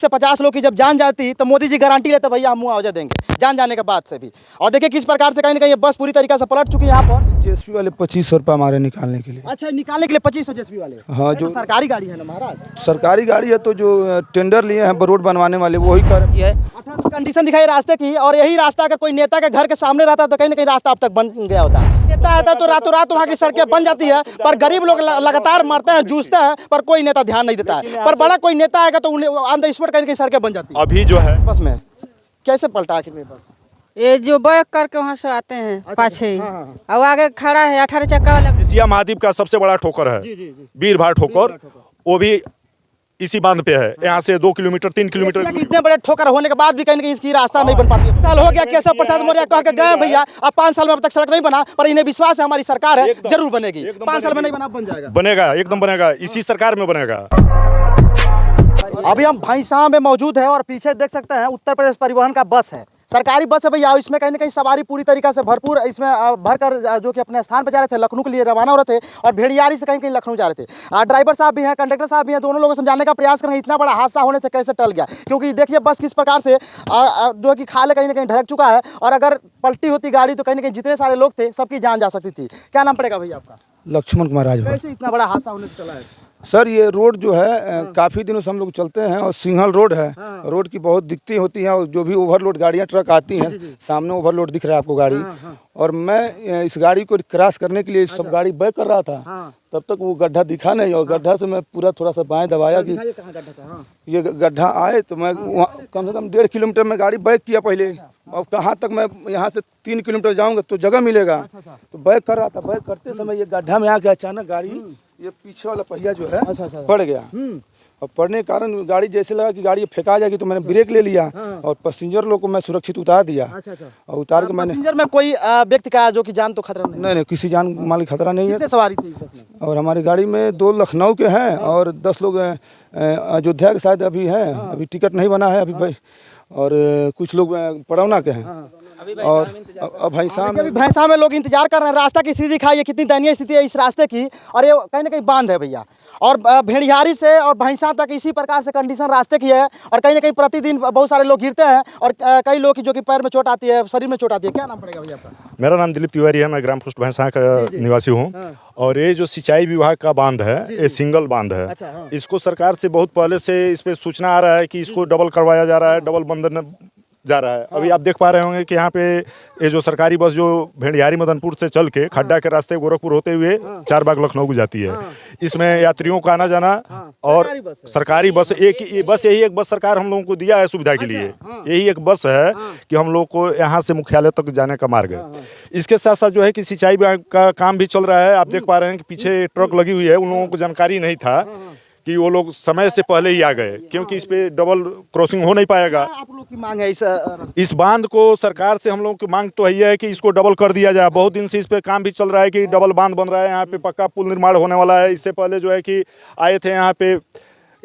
से 50 लोग की जब जान जाती तो मोदी जी गारंटी लेते भैया हम मुआवजा देंगे जान जाने के बाद से भी। और देखिए किस प्रकार से कहीं ना कहीं ये बस पूरी तरीके से पलट चुकी है यहाँ पर। जेएसपी वाले 2500 रुपये हमारे निकालने के लिए। अच्छा, निकालने के लिए 2500 जेएसपी वाले? हाँ, जो सरकारी गाड़ी है ना महाराज, सरकारी गाड़ी है तो जो टेंडर लिए हैं रोड बनवाने वाले वही कर ये कंडीशन दिखाई रास्ते की। और यही रास्ता अगर कोई नेता के घर के सामने रहता तो कहीं ना कहीं रास्ता अब तक बन गया होता। नेता आता तो रातों रात वहाँ की सड़कें बन जाती है, पर गरीब लोग लगातार मरते हैं, जूझते हैं, पर कोई नेता ध्यान नहीं देता है। पर बड़ा कोई नेता आएगा तो ऑन द स्पॉट कहीं ना कहीं सड़कें बन जाती है। अभी जो है बस में कैसे पलटा आखिर में बस? ये जो बैक करके वहाँ से आते हैं पाछे ही, और आगे खड़ा है 18 चक्का वाला। एशिया महाद्वीप का सबसे बड़ा ठोकर है वीरभार ठोकर, वो भी इसी बांध पे है। यहाँ से 2 किलोमीटर 3 किलोमीटर इतने बड़े ठोकर होने के बाद भी कहीं ना कहीं इसकी रास्ता नहीं बन पाती है। साल हो गया केशव प्रसाद मौर्य कह के गए भैया, अब 5 साल में अब तक सड़क नहीं बना, पर इन्हें विश्वास है हमारी सरकार है जरूर बनेगी। 5 साल में नहीं बना, बन जाएगा, बनेगा, एकदम बनेगा, इसी सरकार में बनेगा। अभी हम भैंसा में मौजूद है और पीछे देख सकते हैं उत्तर प्रदेश परिवहन का बस है, सरकारी बस है भैया। इसमें कहीं ना कहीं सवारी पूरी तरीके से भरपूर इसमें भरकर जो कि अपने स्थान पर जा रहे थे, लखनऊ के लिए रवाना हो रहे थे और भेड़ियारी से कहीं कहीं लखनऊ जा रहे थे। ड्राइवर साहब भी हैं, कंडक्टर साहब भी हैं, दोनों लोगों को समझाने का प्रयास कर रहे हैं इतना बड़ा हादसा होने से कैसे टल गया। क्योंकि देखिए बस किस प्रकार से जो कि खाल कहीं ना कहीं ढलक चुका है, और अगर पलटी होती गाड़ी तो कहीं ना कहीं जितने सारे लोग थे सबकी जान जा सकती थी। क्या नाम पड़ेगा भैया आपका? लक्ष्मण कुमार राजभर। कैसे इतना बड़ा हादसा होने से टला है? सर ये रोड जो है काफ़ी दिनों से हम लोग चलते हैं और सिंगल रोड है। रोड की बहुत दिक्कतें होती हैं और जो भी ओवरलोड गाड़ियां ट्रक आती हैं, सामने ओवरलोड दिख रहा है आपको गाड़ी। और मैं इस गाड़ी को क्रॉस करने के लिए सब गाड़ी बैक कर रहा था, तब तक वो गड्ढा दिखा नहीं, और गड्ढा से मैं पूरा थोड़ा सा बाएं दबाया कि ये गड्ढा आए, तो मैं कम से कम 1.5 किलोमीटर में गाड़ी बैक किया पहले। और कहाँ तक मैं यहाँ से 3 किलोमीटर जाऊँगा तो जगह मिलेगा, तो बैक कर रहा था। बैक करते समय ये गड्ढा में आके अचानक गाड़ी ये पीछे वाला पहिया जो है पड़ गया, और पड़ने के कारण गाड़ी जैसे लगा कि गाड़ी फेंका जाएगी, तो मैंने ब्रेक ले लिया और पैसेंजर लोग को मैं सुरक्षित उतार दिया। और उतार के मैंने पैसेंजर में कोई व्यक्ति का जो कि जान तो खतरा नहीं? नहीं, किसी जान माल की खतरा नहीं है। कितने सवारी थी बस में? और हमारी गाड़ी में 2 लखनऊ के हैं और 10 लोग अयोध्या के शायद अभी हैं, अभी टिकट नहीं बना है अभी, और कुछ लोग पड़ौना के हैं। और अब भैंसा में लोग इंतजार कर रहे हैं। रास्ता की स्थिति दिखाइए, कितनी दयनीय स्थिति है इस रास्ते की, और ये कहीं ना कहीं बांध है भैया। और भेड़ियारी से और भैंसा तक इसी प्रकार से कंडीशन रास्ते की है, और कहीं ना कहीं प्रतिदिन बहुत सारे लोग गिरते हैं, और कई लोग की जो कि पैर में चोट आती है, शरीर में चोट आती है। क्या नाम पड़ेगा भैया आपका? मेरा नाम दिलीप तिवारी है, मैं ग्राम पोस्ट भैंसा का निवासी हूँ। और ये जो सिंचाई विभाग का बांध है, ये सिंगल बांध है। इसको सरकार से बहुत पहले से इस पे सूचना आ रहा है कि इसको डबल करवाया जा रहा है, डबल बंधन जा रहा है। अभी आप देख पा रहे होंगे कि यहाँ पे ये जो सरकारी बस जो भेड़ियारी मदनपुर से चल के खड्डा के रास्ते गोरखपुर होते हुए 4 बाग लखनऊ को जाती है। इसमें यात्रियों का आना जाना, और सरकारी बस यही एक बस सरकार हम लोगों को दिया है सुविधा के लिए। यही एक बस है कि हम लोग को यहाँ से मुख्यालय तक जाने का मार्ग है। इसके साथ साथ जो है कि सिंचाई का काम भी चल रहा है। आप देख पा रहे हैं कि पीछे ट्रक लगी हुई है, उन लोगों को जानकारी नहीं था कि वो लोग समय से पहले ही आ गए, क्योंकि इस पे डबल क्रॉसिंग हो नहीं पाएगा। आप लोग की मांग है इस बांध को सरकार से हम लोगों की मांग तो है कि इसको डबल कर दिया जाए। बहुत दिन से इस पे काम भी चल रहा है कि डबल बांध बन रहा है, यहाँ पे पक्का पुल निर्माण होने वाला है। इससे पहले जो है कि आए थे यहाँ पे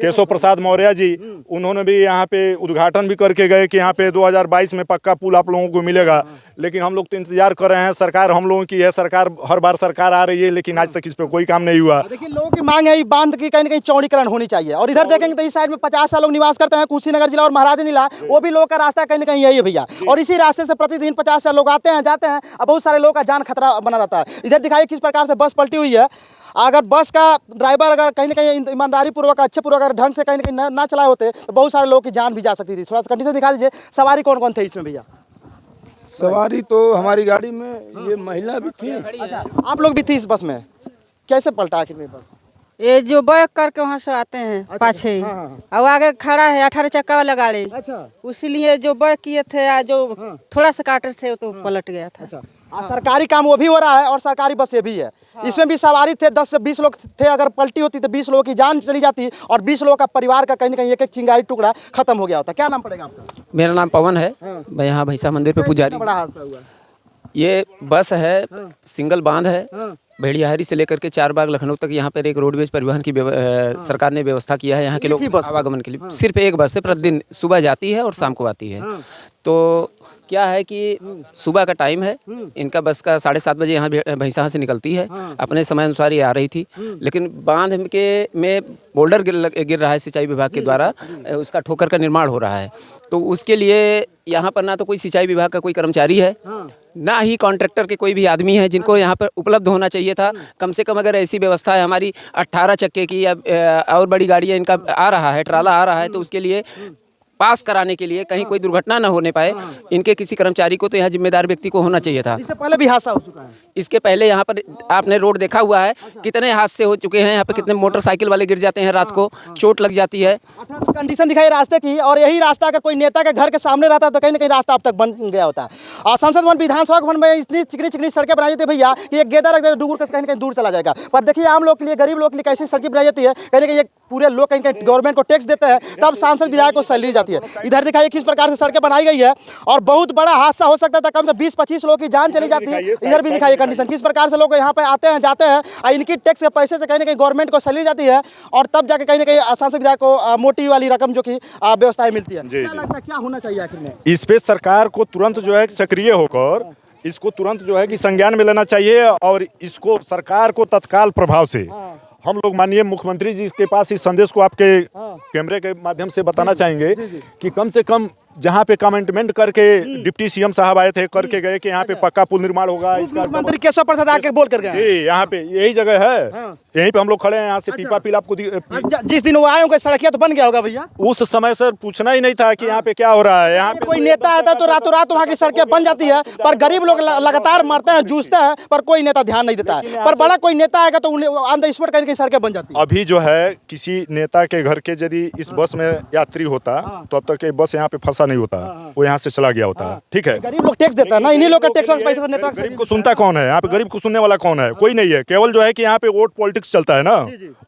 केशव प्रसाद मौर्य जी, उन्होंने भी यहाँ पे उद्घाटन भी करके गए कि यहाँ पे 2022 में पक्का पुल आप लोगों को मिलेगा। लेकिन हम लोग तो इंतजार कर रहे हैं, सरकार हम लोगों की है, सरकार हर बार सरकार आ रही है, लेकिन आज तक इस पे कोई काम नहीं हुआ। देखिए लोगों की मांग है बांध की कहीं ना कहीं चौड़ीकरण होनी चाहिए। और इधर देखेंगे तो इस साइड में 50 लोग निवास करते हैं, कुशीनगर जिला और महाराजनीला, वो भी लोगों का रास्ता कहीं ना कहीं यही है भैया। और इसी रास्ते से प्रतिदिन 50 लोग आते हैं जाते हैं, और बहुत सारे लोगों का जान खतरा बना रहता है। इधर दिखाइए किस प्रकार से बस पलटी हुई है। अगर बस का ड्राइवर अगर कहीं ना कहीं ईमानदारी पूर्वक अच्छे पूर्वक अगर ढंग से कहीं ना कहीं ना चलाए होते तो बहुत सारे लोगों की जान भी जा सकती थी। थोड़ा सा कंडीशन दिखा दीजिए। सवारी कौन कौन थे इसमें भैया? सवारी तो हमारी गाड़ी में ये महिला भी थी। अच्छा, आप लोग भी थी इस बस में? कैसे पलटा आखिर में बस? ये जो बैक करके वहाँ से आते हैं पाछे ही, और आगे खड़ा है 18 चक्का वाला गाड़ी। अच्छा, उसीलिए जो बैक किए थे, जो थोड़ा सा काटे थे तो पलट गया था। अच्छा, सरकारी काम वो भी हो रहा है और सरकारी बस ये भी है। इसमें भी सवारी थे 10 से 20 लोग थे। अगर पलटी होती तो 20 लोगों की जान चली जाती, और 20 लोगों का परिवार का कहीं ना कहीं एक एक चिंगारी टुकड़ा खत्म हो गया होता। क्या नाम पड़ेगा आपका? मेरा नाम पवन है, मैं यहाँ भैंसा मंदिर पे पुजारी। बड़ा हादसा हुआ? ये बस है, सिंगल बांध है, भेड़ियारी से लेकर के 4 बाग लखनऊ तक यहाँ पर एक रोडवेज परिवहन की सरकार ने व्यवस्था किया है यहाँ के लोग आवागमन के लिए। सिर्फ एक बस है, प्रतिदिन सुबह जाती है और शाम को आती है। तो क्या है कि सुबह का टाइम है, इनका बस का 7:30 बजे यहाँ भैंसा से निकलती है, अपने समय अनुसार ये आ रही थी, लेकिन बांध के में बोल्डर गिर रहा है सिंचाई विभाग के द्वारा, उसका ठोकर का निर्माण हो रहा है। तो उसके लिए यहाँ पर ना तो कोई सिंचाई विभाग का कोई कर्मचारी है, ना ही कॉन्ट्रैक्टर के कोई भी आदमी है जिनको यहाँ पर उपलब्ध होना चाहिए था। कम से कम अगर ऐसी व्यवस्था है, हमारी 18 चक्के की या और बड़ी गाड़ियाँ इनका आ रहा है, ट्राला आ रहा है, तो उसके लिए पास कराने के लिए कहीं कोई दुर्घटना न होने पाए, इनके किसी कर्मचारी को तो यहाँ जिम्मेदार व्यक्ति को होना चाहिए था। इससे पहले भी हादसा हो चुका है। इसके पहले यहाँ पर आपने रोड देखा हुआ है, कितने हादसे हो चुके हैं यहाँ पे, कितने मोटरसाइकिल वाले गिर जाते हैं, रात को चोट लग जाती है। कंडीशन दिखाई रास्ते की, और यही रास्ता अगर कोई नेता के घर के सामने रहता तो कहीं ना कहीं रास्ता अब तक बन गया होता है। और संसद भवन, विधानसभा भवन में इतनी चिकनी चिकनी सड़कें बनाई जाती है भैया कि एक गेदा रख दे दूर कहीं ना कहीं दूर चला जाएगा। पर देखिए आम लोग के लिए, गरीब लोग के लिए कैसी सड़कें बनाई जाती है, कहीं ना कहीं पूरे लोग कहीं कहीं गवर्नमेंट को टैक्स देते हैं, तब सांसद विधायक को सैलरी जाती है। इधर दिखाइए किस प्रकार से सड़कें बनाई गई है, और बहुत बड़ा हादसा हो सकता था, कम से 20-25 लोगों की जान चली जाती है। इधर भी दिखाइए कंडीशन, किस प्रकार से लोग यहाँ पे आते हैं जाते हैं, और इनकी टैक्स के पैसे से कहीं ना कहीं गवर्नमेंट को सैलरी जाती है, और तब जाके कहीं ना कहीं सांसद विधायक को मोटी वाली रकम जो कि व्यवस्थाएं मिलती है। क्या लगता है क्या होना चाहिए आखिर में? इस पे सरकार को तुरंत जो है सक्रिय होकर इसको तुरंत जो है कि संज्ञान में लेना चाहिए, और इसको सरकार को तत्काल प्रभाव से हम लोग माननीय मुख्यमंत्री जी के पास इस संदेश को आपके कैमरे के माध्यम से बताना चाहेंगे कि कम से कम जहाँ पे कमेंटमेंट करके डिप्टी सीएम साहब आए थे, करके गए कि यहाँ पे पक्का पुल निर्माण होगा। इसका मुख्यमंत्री केशव प्रसाद आके बोल कर गए जी, यहाँ पे यही जगह है, यहीं पे हम लोग खड़े हैं। यहाँ से पीपा पिल आपको जिस दिन वो आए होंगे सड़किया तो बन गया होगा भैया। उस समय सर पूछना ही नहीं था कि यहाँ पे क्या हो रहा है। यहाँ पे कोई नेता आता तो रातों रात वहाँ की सड़कें बन जाती है, पर गरीब लोग लगातार मरते हैं, जूझते हैं, पर कोई नेता ध्यान नहीं देता है। पर बड़ा कोई नेता आएगा तो ऑन द स्पॉट कहीं सड़कें बन जाती है। अभी जो है किसी नेता के घर के यदि इस बस में यात्री होता तो अब तक ये बस यहाँ पे फंसा नहीं होता, वो यहाँ से चला गया होता। ठीक है, गरीब लोग टैक्स देता है ना, इन्हीं लोग का टैक्स और पैसे से नेता गरीब को सुनता कौन है? यहाँ पे गरीब को सुनने वाला कौन है? कोई नहीं है। केवल जो है कि यहाँ पे वोट पॉलिटिक्स चलता है ना,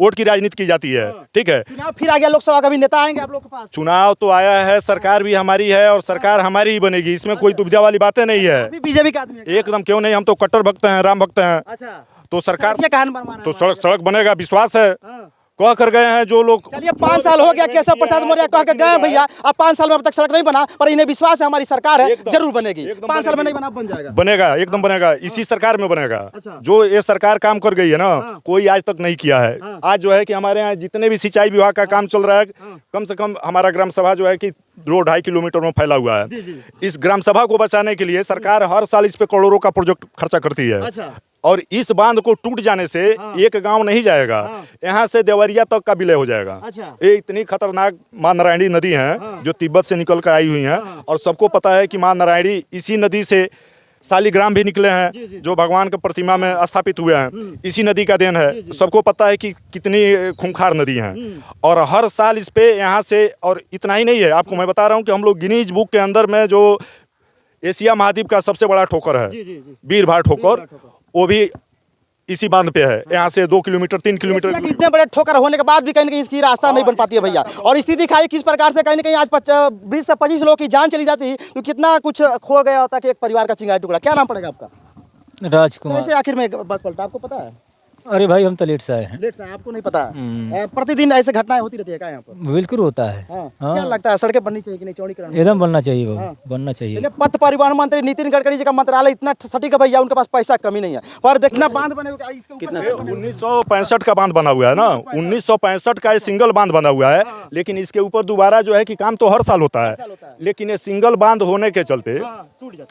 वोट की राजनीति की जाती है। ठीक है, चुनाव फिर आ गया लोकसभा का, भी नेता आएंगे आप लोग के पास। चुनाव तो आया है, सरकार भी हमारी है और सरकार हमारी ही बनेगी, इसमें कोई दुविधा वाली बातें नहीं है। बीजेपी का आदमी है एकदम क्यों नहीं, हम तो कट्टर भक्त हैं, राम भक्त हैं। अच्छा, तो सरकार ये कहानी बनवाना तो सड़क बनेगा, विश्वास है। कह कर गए हैं जो लोग। चलिए 5 साल हो गया केशव प्रसाद मौर्य कह के गए भैया, अब 5 साल में अब तक सड़क नहीं बना, पर इन्हें विश्वास है हमारी सरकार है जरूर बनेगी। 5 साल में नहीं बना, बन जाएगा। बनेगा, एकदम बनेगा, इसी सरकार में बनेगा। जो ये सरकार काम कर गई है ना, कोई आज तक नहीं किया है। आज जो है कि हमारे यहाँ जितने भी सिंचाई विभाग का काम चल रहा है, कम से कम हमारा ग्राम सभा जो है कि 2-2.5 किलोमीटर में फैला हुआ है। इस ग्राम सभा को बचाने के लिए सरकार हर साल इस पे करोड़ों का प्रोजेक्ट खर्चा करती है। और इस बांध को टूट जाने से एक गांव नहीं जाएगा, यहाँ से देवरिया तक का विलय हो जाएगा। ये इतनी खतरनाक माँ नारायणी नदी है जो तिब्बत से निकल कर आई हुई है, और सबको पता है कि माँ नारायणी इसी नदी से शालिग्राम भी निकले हैं जो भगवान के प्रतिमा में स्थापित हुए हैं, इसी नदी का देन है। सबको पता है कि कितनी खूंखार नदी है, और हर साल इस पे यहाँ से, और इतना ही नहीं है, आपको मैं बता रहा हूँ कि हम लोग गिनीज बुक के अंदर में जो एशिया महाद्वीप का सबसे बड़ा ठोकर है वीरभार ठोकर, वो भी इसी बांध पे है। यहाँ से 2 किलोमीटर 3 किलोमीटर इतने बड़े ठोकर होने के बाद भी कहीं ना कहीं इसकी रास्ता नहीं बन पाती है भैया। और स्थिति दिखाई किस प्रकार से कहीं ना कहीं आज 20 से 25 लोगों की जान चली जाती है, तो कितना कुछ खो गया होता कि एक परिवार का चिंगारी टुकड़ा। क्या नाम पड़ेगा आपका? राजकुमार। कैसे आखिर में बस पलटा, आपको पता है? अरे भाई हम तो लेट से आए हैं। लेट से आए, आपको नहीं पता? प्रतिदिन ऐसे घटनाएं होती रहती है क्या यहाँ पर? बिल्कुल होता है। क्या लगता है सड़कें बननी चाहिए कि नहीं, चौड़ीकरण? एकदम बनना चाहिए बाबू, बनना चाहिए। पथ परिवहन मंत्री नितिन गडकरी जी का मंत्रालय इतना सटीक है भैया, उनके पास पैसा कमी नहीं है, पर देखना बांध बने हुए इसके ऊपर 1965 का बांध बना हुआ है ना, 1965 का ये सिंगल बांध बना हुआ है। लेकिन इसके ऊपर दोबारा जो है कि काम तो हर साल होता है, लेकिन ये सिंगल बांध होने के चलते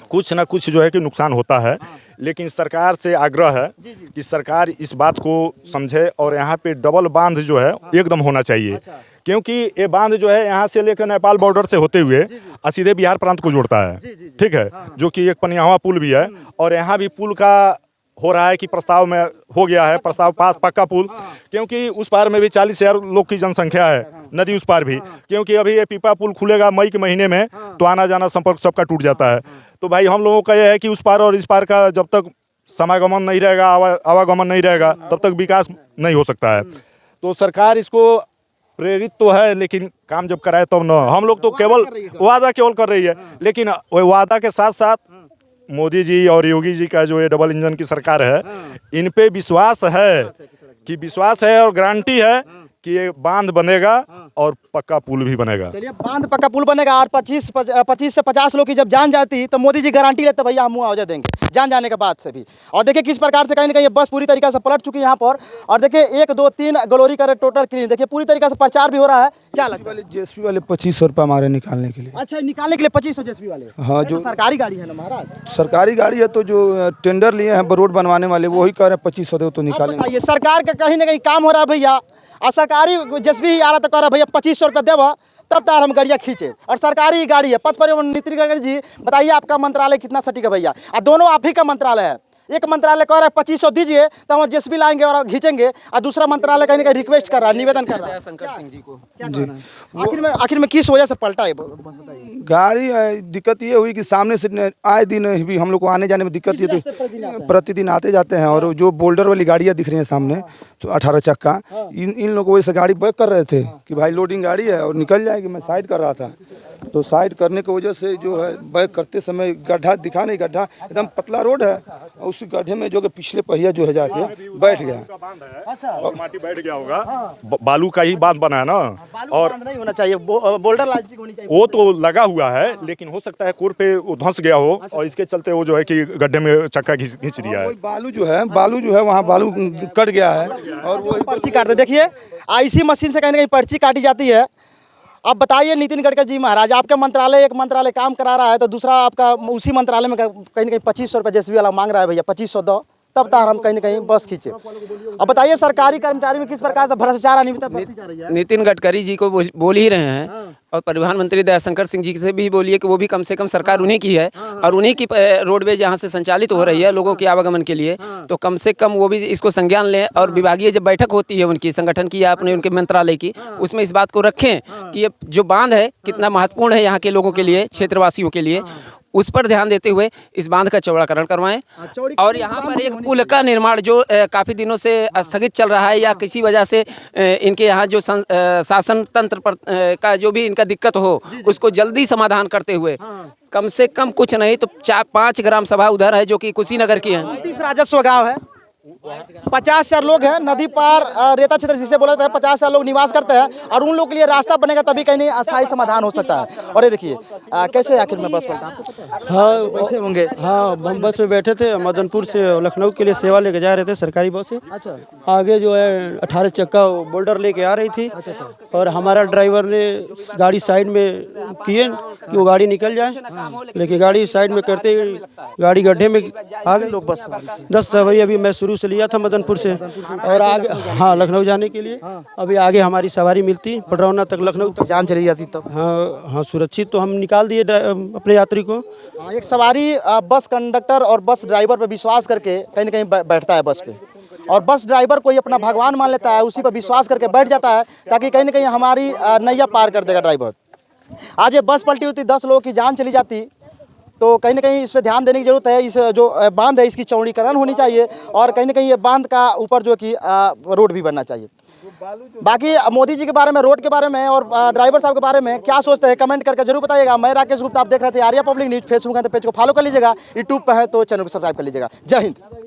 कुछ ना कुछ जो है कि नुकसान होता है। लेकिन सरकार से आग्रह है कि सरकार इस बात को समझे, और यहाँ पे डबल बांध जो है एकदम होना चाहिए, क्योंकि ये बांध जो है यहाँ से लेकर नेपाल बॉर्डर से होते हुए सीधे बिहार प्रांत को जोड़ता है। ठीक है, जो कि एक पनियावा पुल भी है, और यहाँ भी पुल का हो रहा है कि प्रस्ताव में हो गया है, प्रस्ताव पास पक्का पुल, क्योंकि उस पार में भी 40,000 लोग की जनसंख्या है, नदी उस पार भी, क्योंकि अभी ये पीपा पुल खुलेगा मई के महीने में, तो आना जाना संपर्क सबका टूट जाता है। तो भाई हम लोगों का यह है कि उस पार और इस पार का जब तक समागमन नहीं रहेगा, आवागमन नहीं रहेगा, तब तक विकास नहीं हो सकता है। तो सरकार इसको प्रेरित तो है, लेकिन काम जब कराए तब न। हम लोग तो केवल वादा केवल कर रही है, लेकिन वादा के साथ साथ मोदी जी और योगी जी का जो ये डबल इंजन की सरकार है, इन पे विश्वास है कि विश्वास है और गारंटी है कि ये बांध बनेगा और पक्का पुल भी बनेगा। चलिए, बांध पक्का पुल बनेगा और 25 से 50 लोग की जब जान जाती तो मोदी जी गारंटी लेते भैया हम मुआवजा देंगे जान जाने के बाद से भी। और देखिए किस प्रकार से कहीं ना कहीं ये बस पूरी तरीके से पलट चुकी है यहाँ पर। और देखिए 1 2 3 ग्लोरी का टोटल क्लीन, देखिए पूरी तरीके से प्रचार भी हो रहा है। क्या लगता है? जेएसपी वाले 2500 रुपये हमारे निकालने के लिए। अच्छा, निकालने के लिए 2500 जेएसपी वाले? हाँ, जो सरकारी गाड़ी है ना महाराज, सरकारी गाड़ी है तो जो टेंडर लिए हैं रोड बनवाने वाले वही कह रहे हैं 2500 दो तो निकालेंगे। बताइए, सरकार का कहीं ना कहीं काम हो रहा है भैया, और सरकारी जेएसपी ही आ रहा तो कह रहा भैया 2500 रुपये देवा तब तार हम गाड़ियाँ खींचे, और सरकारी गाड़ी है। पथ परिवहन नितिन गडकरी जी, बताइए आपका मंत्रालय कितना सटीक है भैया? और दोनों आप ही का मंत्रालय है। एक मंत्रालय कह रहा है 2500 दीजिए तो हम जेएसपी लाएंगे और खींचेंगे, और दूसरा मंत्रालय कहीं ना कहीं रिक्वेस्ट कर रहा है, निवेदन कर रहा है। शंकर सिंह जी को जी, आखिर में किस वजह से पलटा है बस बताइए? गाड़ी दिक्कत ये हुई कि सामने से आए दिन भी हम लोग को आने जाने में दिक्कत ये तो प्रतिदिन आते जाते हैं। और जो बोल्डर वाली गाड़ियाँ दिख रही हैं सामने 18 चक्का, इन लोगों से गाड़ी बैक कर रहे थे कि भाई लोडिंग गाड़ी है और निकल जाएगी। मैं साइड कर रहा था तो साइड करने की वजह से जो है बैक करते समय गड्ढा दिखा नहीं, गड्ढा एकदम पतला रोड है और उस गड्ढे में जो कि पिछले पहिया जो है जाके बैठ गया। और माटी बैठ गया होगा, बालू का ही बांध बना है ना, और नहीं होना चाहिए, बोल्डर लास्टिक होनी चाहिए। वो तो लगा हुआ है, लेकिन हो सकता है कोर पे वो धंस गया हो और इसके चलते वो जो है कि गड्ढे में चक्का खींच दिया है। बालू जो है वहाँ बालू कट गया है और वो पर्ची काटते देखिए, आईसी मशीन से कहीं ना कहीं पर्ची काटी जाती है। अब बताइए नितिन गडकरी जी महाराज, आपका मंत्रालय एक मंत्रालय काम करा रहा है तो दूसरा आपका उसी मंत्रालय में कहीं ना कहीं 2500 रुपये जेएसपी वाला मांग रहा है भैया 2500 दो तब तक हम कहीं ना कहीं बस खींचे। अब बताइए सरकारी कर्मचारी में किस प्रकार से भ्रष्टाचार अनियमितता बढ़ती जा रही है? नितिन गडकरी जी को बोल ही रहे हैं, और परिवहन मंत्री दयाशंकर सिंह जी से भी बोलिए कि वो भी कम से कम सरकार उन्हीं की है और उन्हीं की रोडवेज यहाँ से संचालित हो रही है लोगों के आवागमन के लिए, तो कम से कम वो भी इसको संज्ञान लें। और विभागीय जब बैठक होती है उनकी संगठन की या अपने उनके मंत्रालय की, उसमें इस बात को रखें कि ये जो बांध है कितना महत्वपूर्ण है यहाँ के लोगों के लिए, क्षेत्रवासियों के लिए, उस पर ध्यान देते हुए इस बांध का चौड़ाकरण करवाएं। और यहाँ पर एक पुल का निर्माण जो काफ़ी दिनों से स्थगित चल रहा है या किसी वजह से इनके यहाँ जो शासन तंत्र पर का जो भी इनका दिक्कत हो उसको जल्दी समाधान करते हुए, कम से कम कुछ नहीं तो 4-5 ग्राम सभा उधर है जो कि कुशीनगर की है। 30 राजस्व गाँव है, 50,000 लोग हैं, नदी पार रेता क्षेत्र जिसे बोला जाता है, 50,000 लोग निवास करते हैं और उन लोगों के लिए रास्ता बनेगा तभी कहीं नहीं अस्थायी समाधान हो सकता है। और ये देखिए कैसे आखिर में बस पलटा, आपको पता है? हाँ बैठे होंगे। हाँ, हम बस में बैठे थे, मदनपुर से लखनऊ के लिए सेवा लेके जा रहे थे, सरकारी बस से। अच्छा, आगे जो है 18 चक्का बोल्डर लेके आ रही थी और हमारा ड्राइवर ने गाड़ी साइड में किए कि वो गाड़ी निकल जाए, लेकिन गाड़ी साइड में करते ही गाड़ी गड्ढे में आ गए। लोग बस 10 सवारी अभी मैं शुरू से लिया था मदनपुर से और आगे हाँ लखनऊ जाने के लिए, अभी आगे हमारी सवारी मिलती पडरौना तक, लखनऊ तक। जान चली जाती तब। हाँ सुरक्षित तो हम निकाल दिए अपने यात्री को। एक सवारी बस कंडक्टर और बस ड्राइवर पर विश्वास करके कहीं ना कहीं बैठता है बस पे, और बस ड्राइवर कोई अपना भगवान मान लेता है, उसी पर विश्वास करके बैठ जाता है ताकि कहीं ना कहीं हमारी नैया पार कर देगा ड्राइवर। आज ये बस पलटी होती, 10 लोगों की जान चली जाती, तो कहीं ना कहीं इस पर ध्यान देने की जरूरत है। इस जो बांध है इसकी चौड़ीकरण होनी चाहिए और कहीं ना कहीं ये बांध का ऊपर जो कि रोड भी बनना चाहिए। बाकी मोदी जी के बारे में, रोड के बारे में और ड्राइवर साहब के बारे में क्या सोचते हैं कमेंट करके जरूर बताइएगा। मैं राकेश गुप्ता, आप देख रहे थे आर्या पब्लिक न्यूज़। फेसबुक है तो पेज को फॉलो कर लीजिएगा, यूट्यूब पर है तो चैनल को सब्सक्राइब कर लीजिएगा। जय हिंद।